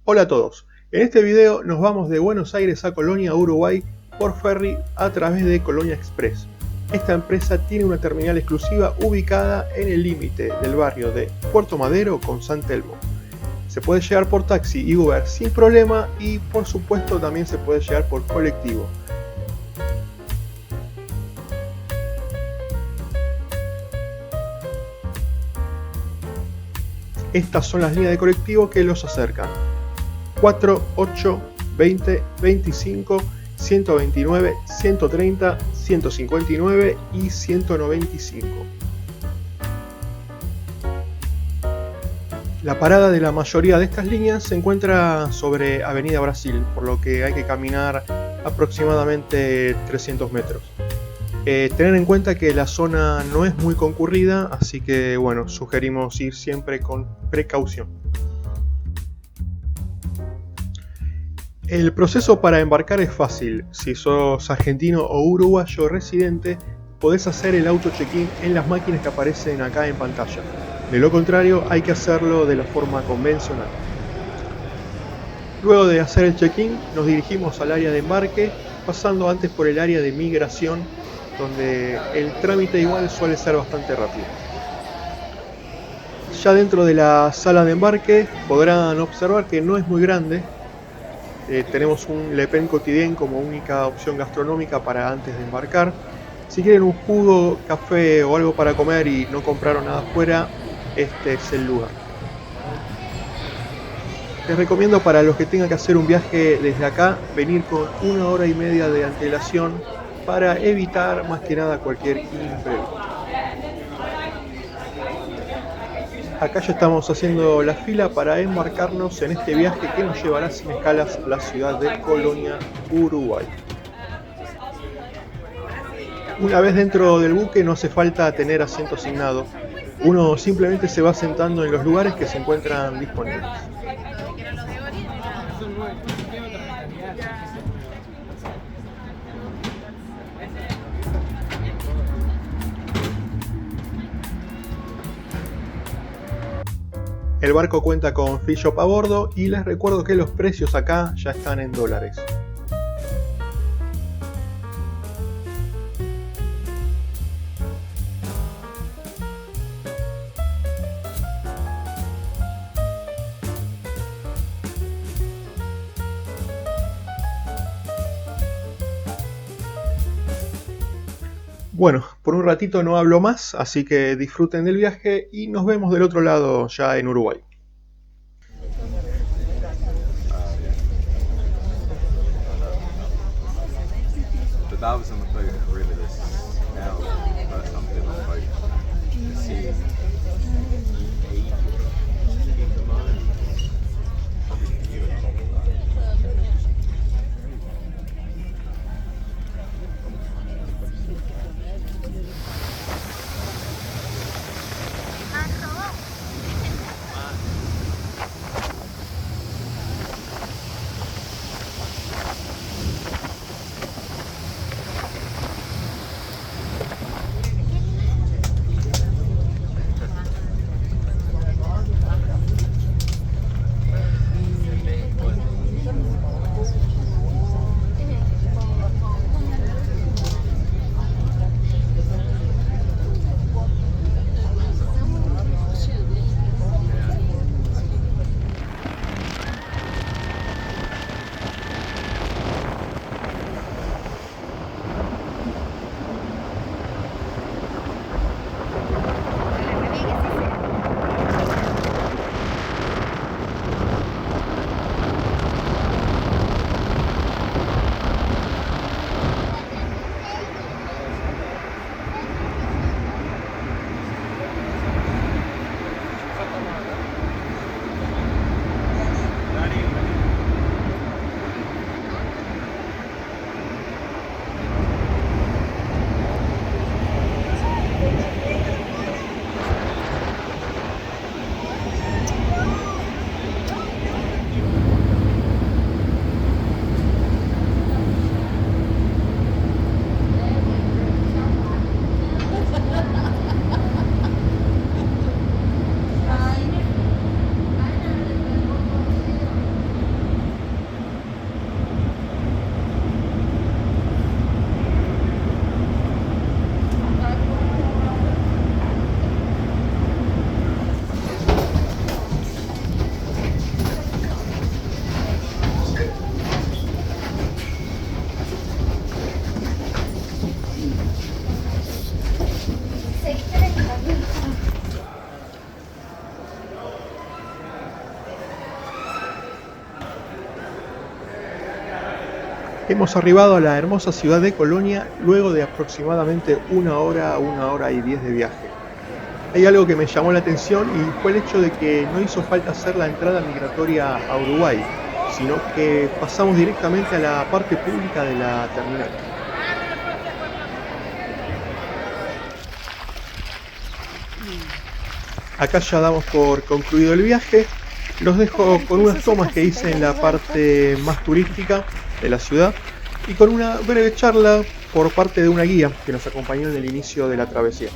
Hola a todos, en este video nos vamos de Buenos Aires a Colonia, Uruguay por ferry a través de Colonia Express. Esta empresa tiene una terminal exclusiva ubicada en el límite del barrio de Puerto Madero con San Telmo. Se puede llegar por taxi y Uber sin problema y por supuesto también se puede llegar por colectivo. Estas son las líneas de colectivo que los acercan: 4, 8, 20, 25, 129, 130, 159 y 195. La parada de la mayoría de estas líneas se encuentra sobre Avenida Brasil, por lo que hay que caminar aproximadamente 300 metros. Tener en cuenta que la zona no es muy concurrida, así que bueno, sugerimos ir siempre con precaución. El proceso para embarcar es fácil. Si sos argentino o uruguayo residente, podés hacer el auto check-in en las máquinas que aparecen acá en pantalla. De lo contrario, hay que hacerlo de la forma convencional. Luego de hacer el check-in, nos dirigimos al área de embarque, pasando antes por el área de migración, donde el trámite igual suele ser bastante rápido. Ya dentro de la sala de embarque podrán observar que no es muy grande. Tenemos un Le Pen Quotidien como única opción gastronómica para antes de embarcar. Si quieren un jugo, café o algo para comer y no compraron nada afuera, este es el lugar. Les recomiendo, para los que tengan que hacer un viaje desde acá, venir con 1 hora y media de antelación para evitar más que nada cualquier imprevisto. Acá ya estamos haciendo la fila para embarcarnos en este viaje que nos llevará sin escalas a la ciudad de Colonia, Uruguay. Una vez dentro del buque no hace falta tener asiento asignado, uno simplemente se va sentando en los lugares que se encuentran disponibles. El barco cuenta con free shop a bordo y les recuerdo que los precios acá ya están en dólares. Bueno, por un ratito no hablo más, así que disfruten del viaje y nos vemos del otro lado ya en Uruguay. Hemos arribado a la hermosa ciudad de Colonia luego de aproximadamente una hora y 10 de viaje. Hay algo que me llamó la atención y fue el hecho de que no hizo falta hacer la entrada migratoria a Uruguay, sino que pasamos directamente a la parte pública de la terminal. Acá ya damos por concluido el viaje. Los dejo con unas tomas que hice en la parte más turística de la ciudad y con una breve charla por parte de una guía que nos acompañó en el inicio de la travesía.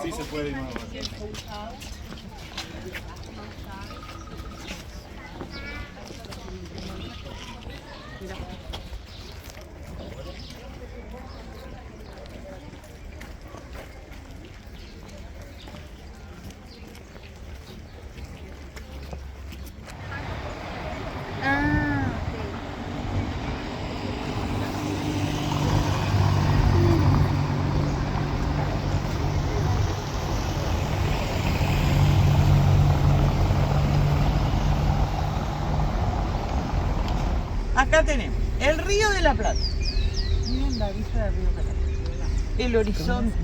Sí se puede. Acá tenemos el Río de la Plata. Miren la vista del Río de la Plata. El horizonte.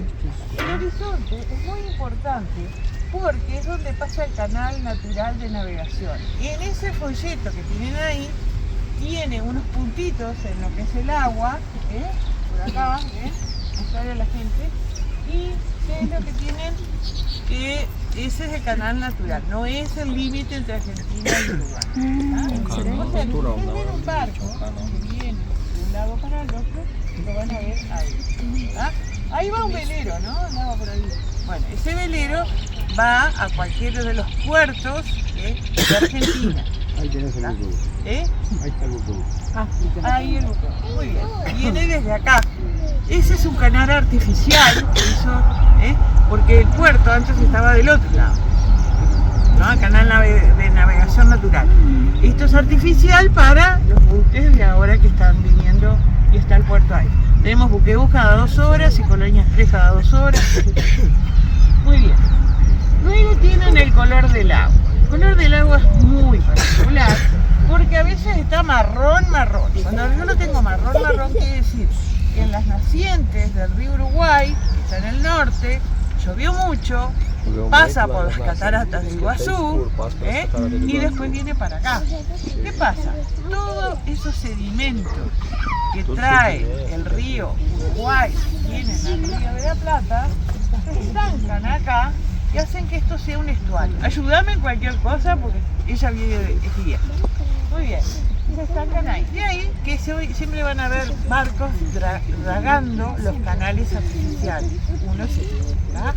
El horizonte es muy importante porque es donde pasa el canal natural de navegación. Y en ese folleto que tienen ahí, tiene unos puntitos en lo que es el agua, por acá, mostrarle a la gente. Y ¿qué es lo que tienen? Que ese es el canal natural, no es el límite entre Argentina y Uruguay. O sea, ustedes ven un barco que viene de un lado para el otro, lo van a ver ahí. Ahí va un velero, ¿no? Andaba por ahí. Bueno, ese velero va a cualquiera de los puertos de Argentina. Ahí tenés el buque. Ahí está el buque. Ahí el buque. Muy bien. Viene desde acá. Ese es un canal artificial que hizo, porque el puerto antes estaba del otro lado, ¿no? El canal de navegación natural. Esto es artificial para los buques de ahora que están viniendo y está el puerto ahí. Tenemos buquebús cada 2 horas y Colonia Express cada 2 horas. Muy bien. Luego tienen el color del agua. El color del agua es muy particular porque a veces está marrón. Cuando yo lo tengo marrón, quiere decir que en las nacientes del río Uruguay, que está en el norte, llovió mucho, pasa por las cataratas de Iguazú, y después viene para acá. ¿Qué pasa? Todos esos sedimentos que trae el río Uruguay, que vienen al Río de la Plata, se estancan acá y hacen que esto sea un estuario. Ayúdame en cualquier cosa porque ella viene de guía. Muy bien. Se estancan ahí. De ahí que siempre van a ver barcos dragando los canales artificiales. Uno es este, ¿verdad?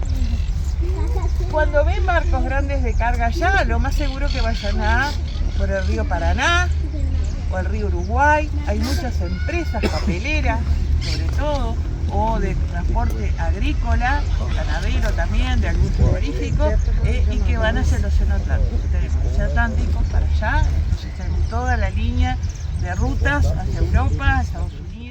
Cuando ven barcos grandes de carga allá, lo más seguro que vayan por el río Paraná o el río Uruguay. Hay muchas empresas papeleras, sobre todo, o de transporte agrícola, ganadero también, de algún frigorífico, y que van hacia el Océano Atlántico. Tenemos el Océano Atlántico para allá, entonces tenemos toda la línea de rutas hacia Europa, Estados Unidos.